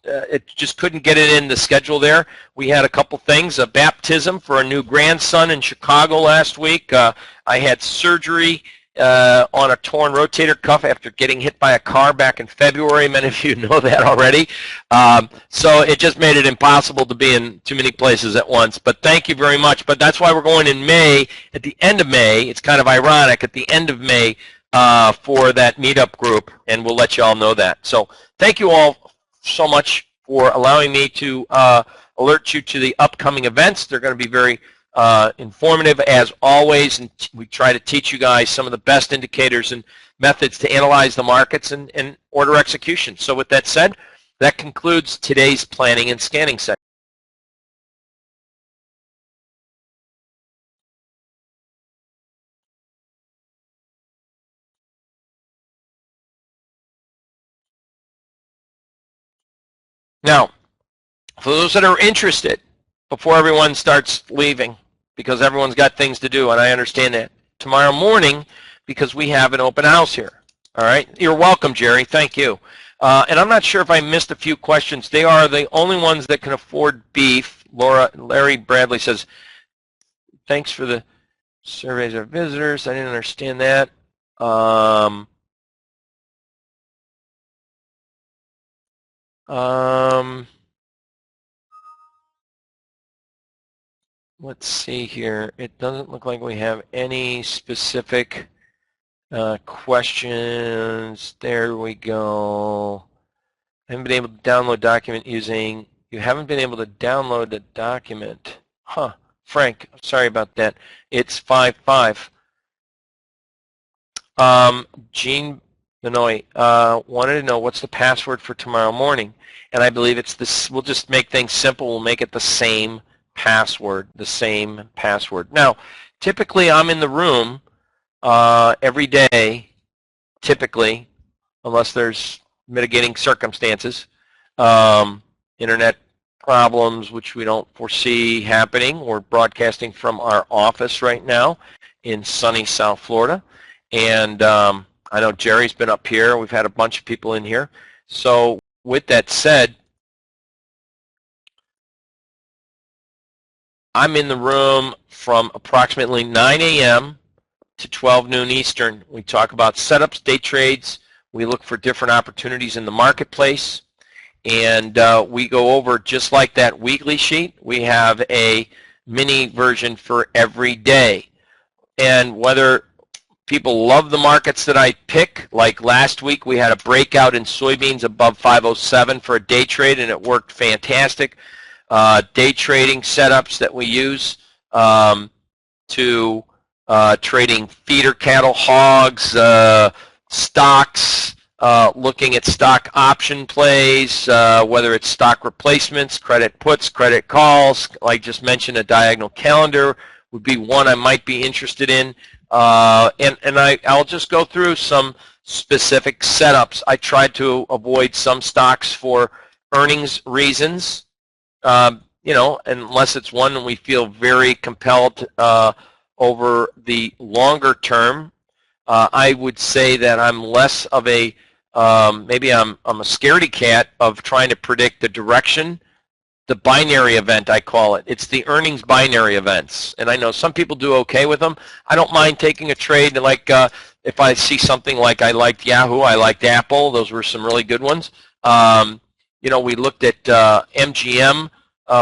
It just couldn't get it in the schedule there. We had a couple things, a baptism for a new grandson in Chicago last week. I had surgery on a torn rotator cuff after getting hit by a car back in February. Many of you know that already. So it just made it impossible to be in too many places at once. But thank you very much. But that's why we're going in May, at the end of May. It's kind of ironic, at the end of May for that meetup group, and we'll let you all know that. So thank you all so much for allowing me to alert you to the upcoming events. They're going to be very informative as always, and we try to teach you guys some of the best indicators and methods to analyze the markets and order execution. So with that said, that concludes today's planning and scanning session. Now, for those that are interested, before everyone starts leaving, because everyone's got things to do, and I understand that, tomorrow morning, because we have an open house here. All right? You're welcome, Jerry. Thank you. And I'm not sure if I missed a few questions. They are the only ones that can afford beef. Larry Bradley says, thanks for the surveys of visitors. I didn't understand that. Let's see here. It doesn't look like we have any specific questions. There we go. I haven't been able to download document using, you haven't been able to download the document. Huh. Frank, sorry about that. It's 5.5. Jean Benoit wanted to know what's the password for tomorrow morning. And I believe it's this, we'll just make things simple. We'll make it the same password, Now, typically I'm in the room every day, typically, unless there's mitigating circumstances, internet problems which we don't foresee happening. We're broadcasting from our office right now in sunny South Florida, and I know Jerry's been up here. We've had a bunch of people in here. So with that said, I'm in the room from approximately 9 a.m. to 12 noon Eastern. We talk about setups, day trades. We look for different opportunities in the marketplace. And we go over, just like that weekly sheet, we have a mini version for every day. And whether people love the markets that I pick, like last week we had a breakout in soybeans above 507 for a day trade, and it worked fantastic. Day trading setups that we use to trading feeder cattle, hogs, stocks, looking at stock option plays, whether it's stock replacements, credit puts, credit calls. Like just mentioned, a diagonal calendar would be one I might be interested in. And I'll just go through some specific setups. I tried to avoid some stocks for earnings reasons. You know, unless it's one we feel very compelled over the longer term. I would say that I'm less of a, maybe I'm a scaredy cat of trying to predict the direction. The binary event, I call it. It's the earnings binary events. And I know some people do okay with them. I don't mind taking a trade, like if I see something like I liked Yahoo, I liked Apple. Those were some really good ones. You know, we looked at MGM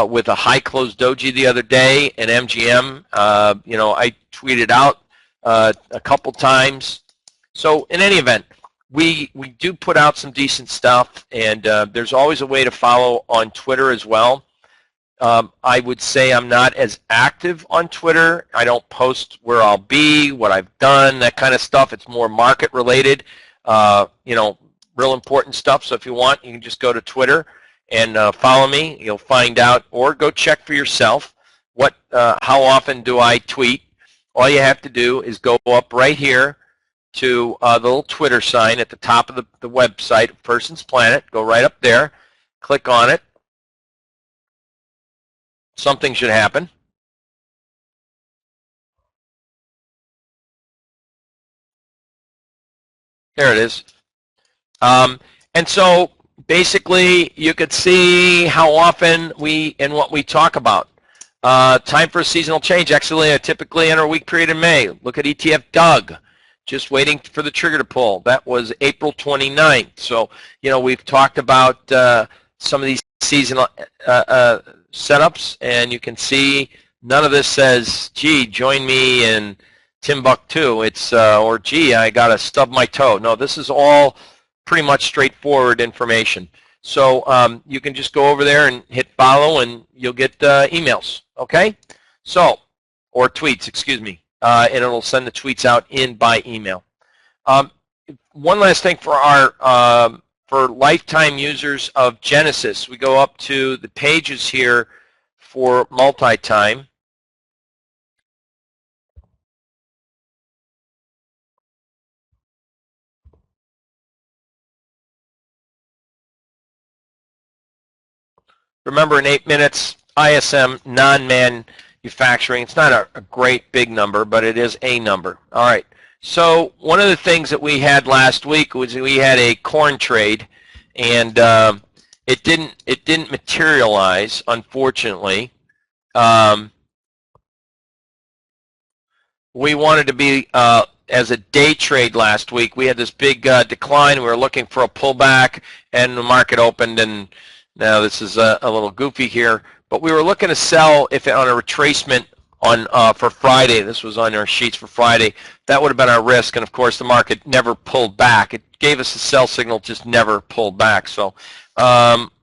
with a high close doji the other day, and MGM, you know, I tweeted out a couple times. So in any event, we do put out some decent stuff, and there's always a way to follow on Twitter as well. I would say I'm not as active on Twitter. I don't post where I'll be, what I've done, that kind of stuff. It's more market related, real important stuff. So if you want, you can just go to Twitter and follow me. You'll find out, or go check for yourself how often do I tweet. All you have to do is go up right here to the little Twitter sign at the top of the website, Person's Planet. Go right up there, click on it. Something should happen. There it is. And so basically you could see how often and what we talk about. Time for a seasonal change. Actually, typically enter a week period in May. Look at ETF Doug. Just waiting for the trigger to pull. That was April 29th. So, we've talked about some of these seasonal setups, and you can see none of this says, gee, join me in Timbuktu. It's, or gee, I got to stub my toe. No, this is all pretty much straightforward information. So you can just go over there and hit follow, and you'll get emails, okay? So, or tweets, excuse me. And it'll send the tweets out by email. One last thing for our for lifetime users of Genesis, we go up to the pages here for multi-time. Remember, in 8 minutes, ISM, non-manufacturing, it's not a great big number, but it is a number. All right. So one of the things that we had last week was we had a corn trade, and it didn't materialize, unfortunately. We wanted to be as a day trade last week. We had this big decline. We were looking for a pullback, and the market opened, and now this is a little goofy here, but we were looking to sell on a retracement for Friday. This was on our sheets for Friday. That would have been our risk, and of course the market never pulled back. It gave us a sell signal, just never pulled back. So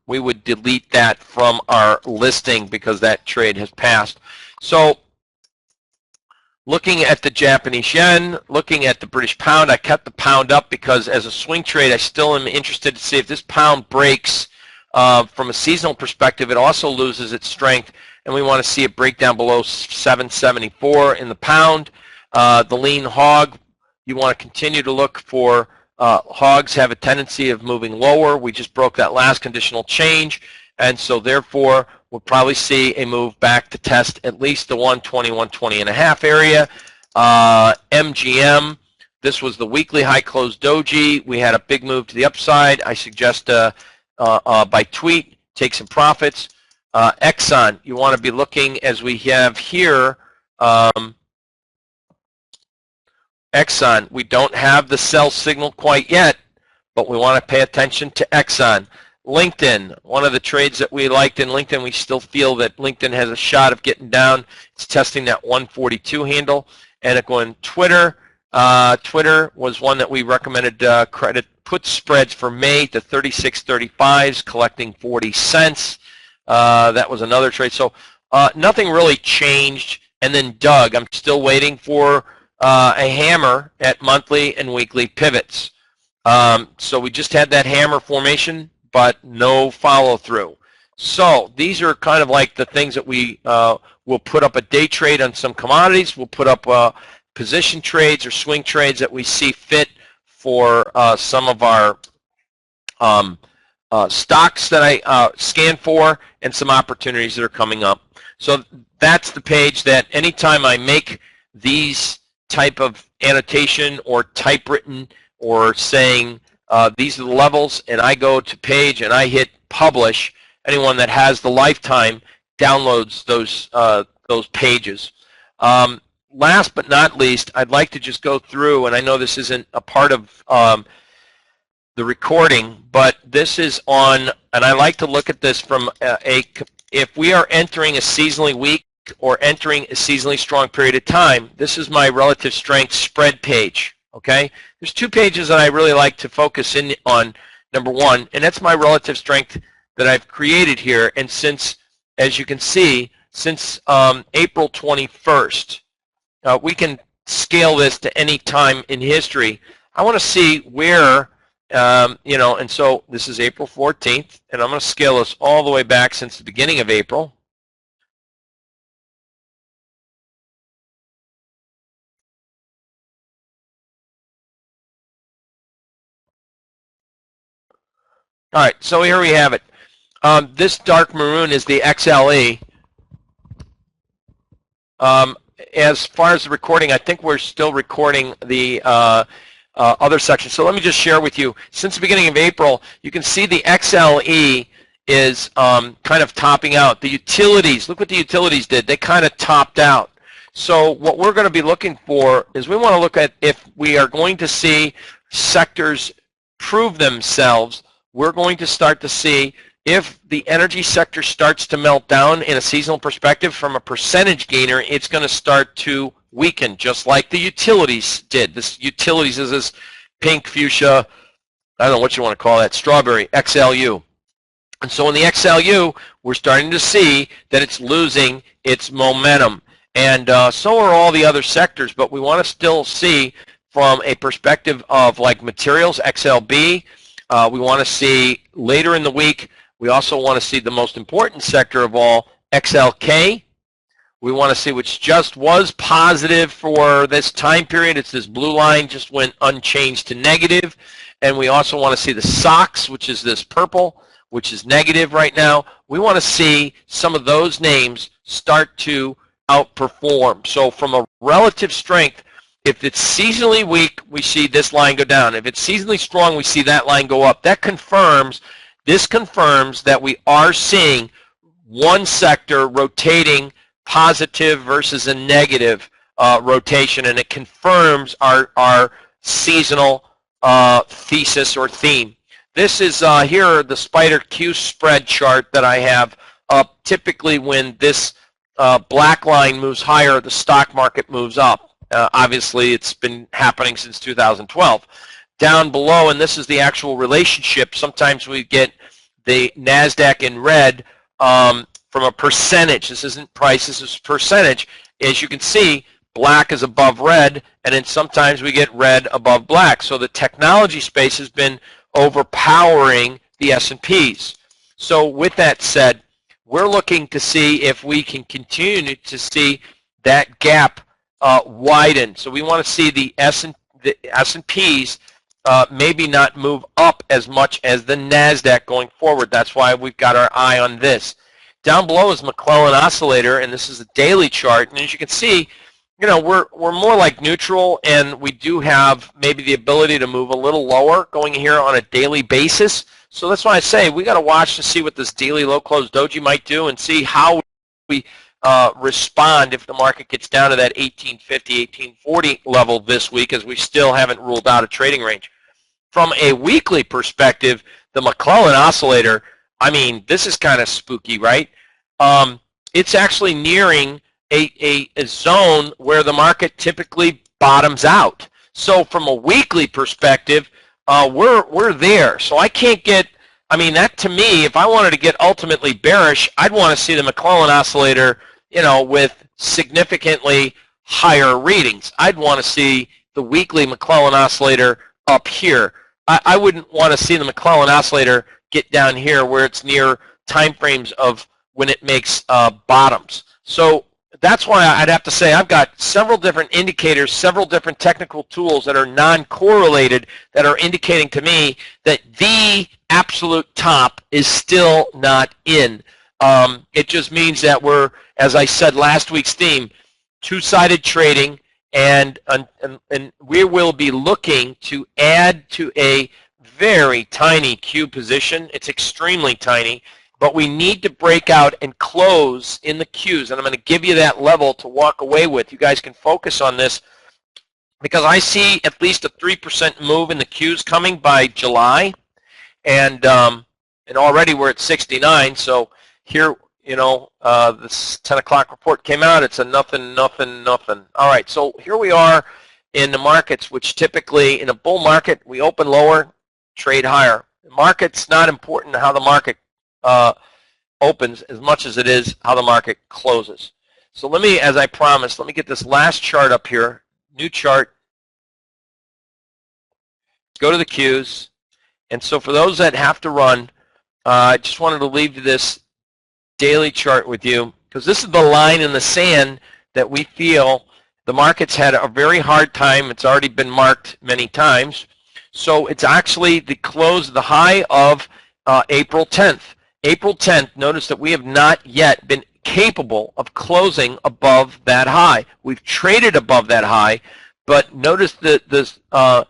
we would delete that from our listing because that trade has passed. So looking at the Japanese yen, looking at the British pound, I kept the pound up because as a swing trade, I still am interested to see if this pound breaks. From a seasonal perspective, it also loses its strength, and we want to see it break down below 774 in the pound. The lean hog, you want to continue to look for hogs have a tendency of moving lower. We just broke that last conditional change, and so therefore we'll probably see a move back to test at least the 120, 120 and a half area. MGM, this was the weekly high close doji. We had a big move to the upside. I suggest by tweet, take some profits. Exxon, you want to be looking as we have here. Exxon, we don't have the sell signal quite yet, but we want to pay attention to Exxon. LinkedIn, one of the trades that we liked in LinkedIn, we still feel that LinkedIn has a shot of getting down. It's testing that 142 handle. And going Twitter, Twitter was one that we recommended credit put spreads for May to 36.35s, collecting 40 cents. That was another trade. So nothing really changed. And then Doug, I'm still waiting for a hammer at monthly and weekly pivots. So we just had that hammer formation, but no follow through. So these are kind of like the things that we will put up a day trade on some commodities. We'll put up position trades or swing trades that we see fit for some of our stocks that I scan for, and some opportunities that are coming up. So that's the page that anytime I make these type of annotation or typewritten or saying these are the levels, and I go to page and I hit publish, anyone that has the lifetime downloads those pages. Last but not least, I'd like to just go through, and I know this isn't a part of the recording, but this is on, and I like to look at this from if we are entering a seasonally weak or entering a seasonally strong period of time, this is my relative strength spread page, okay? There's two pages that I really like to focus in on, number one, and that's my relative strength that I've created here. And since, as you can see, since April 21st, we can scale this to any time in history. I want to see where, you know, and so this is April 14th, and I'm going to scale this all the way back since the beginning of April. All right, so here we have it. This dark maroon is the XLE. As far as the recording, I think we're still recording the other section. So let me just share with you. Since the beginning of April, you can see the XLE is kind of topping out. The utilities, look what the utilities did. They kind of topped out. So what we're going to be looking for is we want to look at if we are going to see sectors prove themselves. We're going to start to see if the energy sector starts to melt down in a seasonal perspective from a percentage gainer, it's going to start to weaken, just like the utilities did. This utilities is this pink fuchsia, I don't know what you want to call that, strawberry, XLU. And so in the XLU, we're starting to see that it's losing its momentum. And so are all the other sectors, but we want to still see from a perspective of like materials, XLB, we want to see later in the week, we also want to see the most important sector of all, XLK. We want to see which just was positive for this time period. It's this blue line, just went unchanged to negative. And we also want to see the SOX, which is this purple, which is negative right now. We want to see some of those names start to outperform. So from a relative strength, if it's seasonally weak, we see this line go down. If it's seasonally strong, we see that line go up. That confirms, this confirms that we are seeing one sector rotating positive versus a negative rotation, and it confirms our seasonal thesis or theme. This is here the Spider Q spread chart that I have up. Typically when this black line moves higher, the stock market moves up. Obviously, it's been happening since 2012. Down below, and this is the actual relationship, sometimes we get the NASDAQ in red from a percentage. This isn't price, this is percentage. As you can see, black is above red, and then sometimes we get red above black. So the technology space has been overpowering the S&Ps. So with that said, we're looking to see if we can continue to see that gap widen. So we want to see the S&Ps maybe not move up as much as the NASDAQ going forward. That's why we've got our eye on this. Down below is McClellan Oscillator, and this is a daily chart. And as you can see, you know, we're more like neutral, and we do have maybe the ability to move a little lower going here on a daily basis. So that's why I say we got to watch to see what this daily low close doji might do and see how we respond if the market gets down to that 1850, 1840 level this week, as we still haven't ruled out a trading range. From a weekly perspective, the McClellan Oscillator, I mean, this is kind of spooky, right? It's actually nearing a zone where the market typically bottoms out. So from a weekly perspective, we're there. So I can't get, I mean, that to me, if I wanted to get ultimately bearish, I'd want to see the McClellan Oscillator, you know, with significantly higher readings. I'd want to see the weekly McClellan Oscillator up here. I wouldn't want to see the McClellan Oscillator get down here where it's near time frames of when it makes bottoms. So that's why I'd have to say I've got several different indicators, several different technical tools that are non-correlated that are indicating to me that the absolute top is still not in. It just means that we're, as I said last week's theme, two-sided trading, and we will be looking to add to a very tiny Q position. It's extremely tiny, but we need to break out and close in the Qs, and I'm going to give you that level to walk away with. You guys can focus on this because I see at least a 3% move in the Qs coming by July, and already we're at 69, so here, you know, this 10 o'clock report came out. It's a nothing, nothing, nothing. All right, so here we are in the markets, which typically in a bull market, we open lower, trade higher. The market's not important how the market opens as much as it is how the market closes. So let me, as I promised, let me get this last chart up here, new chart. Go to the Qs. And so for those that have to run, I just wanted to leave this daily chart with you, because this is the line in the sand that we feel the market's had a very hard time. It's already been marked many times. So it's actually the close, the high of April 10th. April 10th, notice that we have not yet been capable of closing above that high. We've traded above that high, but notice the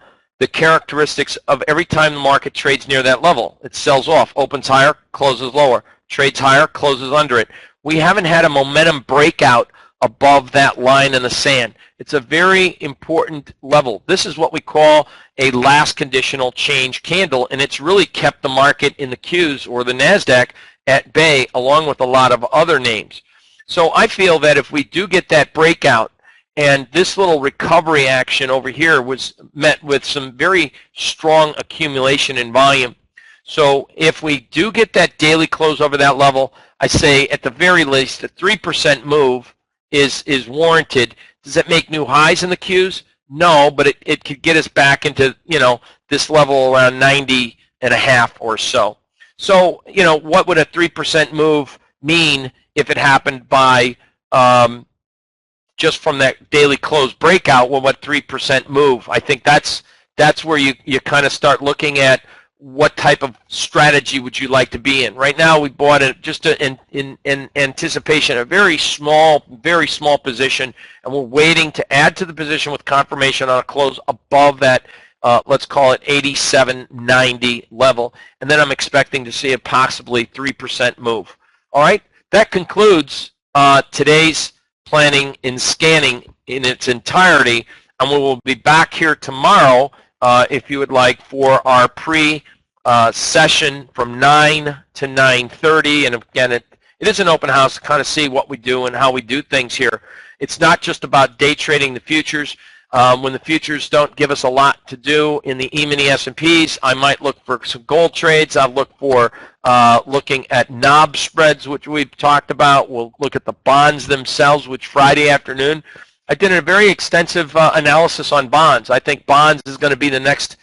characteristics of every time the market trades near that level. It sells off, opens higher, closes lower, trades higher, closes under it. We haven't had a momentum breakout above that line in the sand. It's a very important level. This is what we call a last conditional change candle, and it's really kept the market in the Qs or the NASDAQ at bay, along with a lot of other names. So I feel that if we do get that breakout, and this little recovery action over here was met with some very strong accumulation in volume. So if we do get that daily close over that level, I say at the very least a 3% move is warranted. Does it make new highs in the Qs? No, but it could get us back into, you know, this level around 90.5 or so. So, you know, what would a 3% move mean if it happened by just from that daily close breakout? Well, what 3% move? I think that's where you kind of start looking at what type of strategy would you like to be in. Right now, we bought it just in anticipation, a very small position, and we're waiting to add to the position with confirmation on a close above that, let's call it 87.90 level, and then I'm expecting to see a possibly 3% move. All right, that concludes today's planning and scanning in its entirety, and we will be back here tomorrow if you would like, for our pre-session from 9 to 9:30. And again, it is an open house to kind of see what we do and how we do things here. It's not just about day trading the futures. When the futures don't give us a lot to do in the E-mini S&Ps, I might look for some gold trades. I'll look for looking at knob spreads, which we've talked about. We'll look at the bonds themselves, which Friday afternoon I did a very extensive analysis on bonds. I think bonds is going to be the next,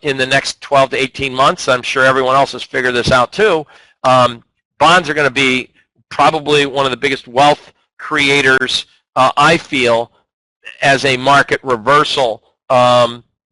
in the next 12 to 18 months. I'm sure everyone else has figured this out too. Bonds are going to be probably one of the biggest wealth creators, I feel, as a market reversal.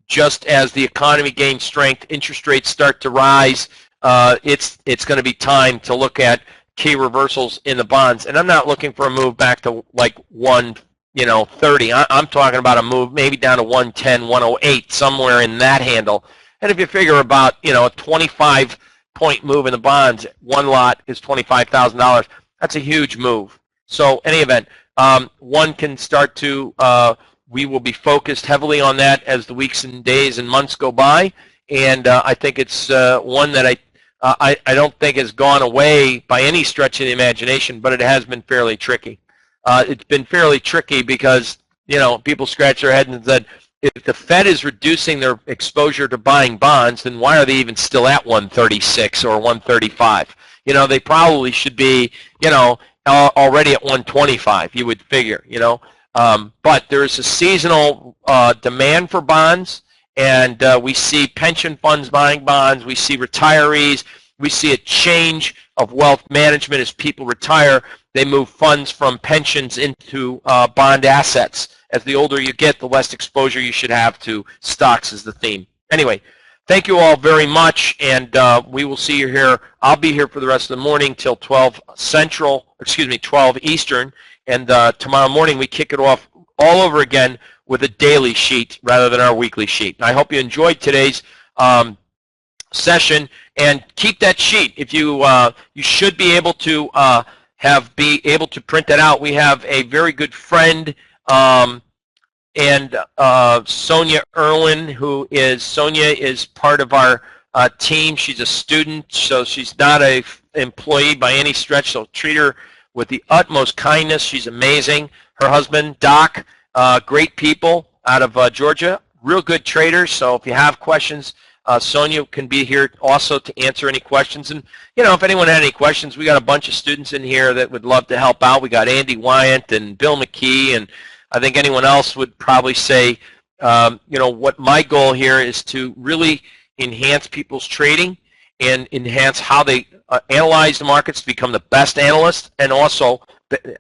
Just as the economy gains strength, interest rates start to rise, it's going to be time to look at key reversals in the bonds. And I'm not looking for a move back to like 130. I'm talking about a move maybe down to 110, 108, somewhere in that handle. And if you figure about, a 25-point move in the bonds, one lot is $25,000. That's a huge move. So any event, one can start to, we will be focused heavily on that as the weeks and days and months go by. And I think it's one that I don't think has gone away by any stretch of the imagination, but it has been fairly tricky. It's been fairly tricky because, people scratch their heads and said, if the Fed is reducing their exposure to buying bonds, then why are they even still at 136 or 135? They probably should be, already at 125, you would figure, But there is a seasonal demand for bonds, and we see pension funds buying bonds. We see retirees. We see a change of wealth management as people retire. They move funds from pensions into bond assets. As the older you get, the less exposure you should have to stocks is the theme. Anyway, thank you all very much, and we will see you here. I'll be here for the rest of the morning till 12 Eastern, and tomorrow morning we kick it off all over again with a daily sheet rather than our weekly sheet. And I hope you enjoyed today's session, and keep that sheet. If you you should be able to be able to print that out. We have a very good friend, and Sonia Irwin, Sonia is part of our team. She's a student, so she's not an employee by any stretch, so treat her with the utmost kindness. She's amazing. Her husband, Doc, great people. out of Georgia. Real good traders, so if you have questions, Sonia can be here also to answer any questions. And, you know, if anyone had any questions, we got a bunch of students in here that would love to help out. We got Andy Wyant and Bill McKee, and I think anyone else would probably say, you know, what my goal here is to really enhance people's trading and enhance how they analyze the markets to become the best analyst. And also,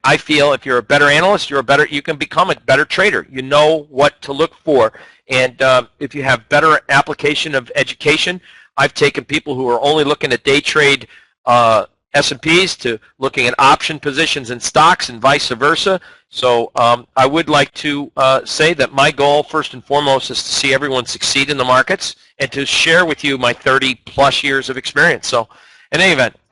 I feel if you're a better analyst, you can become a better trader. You know what to look for. And if you have better application of education, I've taken people who are only looking at day trade S&Ps to looking at option positions in stocks and vice versa. So I would like to say that my goal, first and foremost, is to see everyone succeed in the markets and to share with you my 30-plus years of experience. So in any event,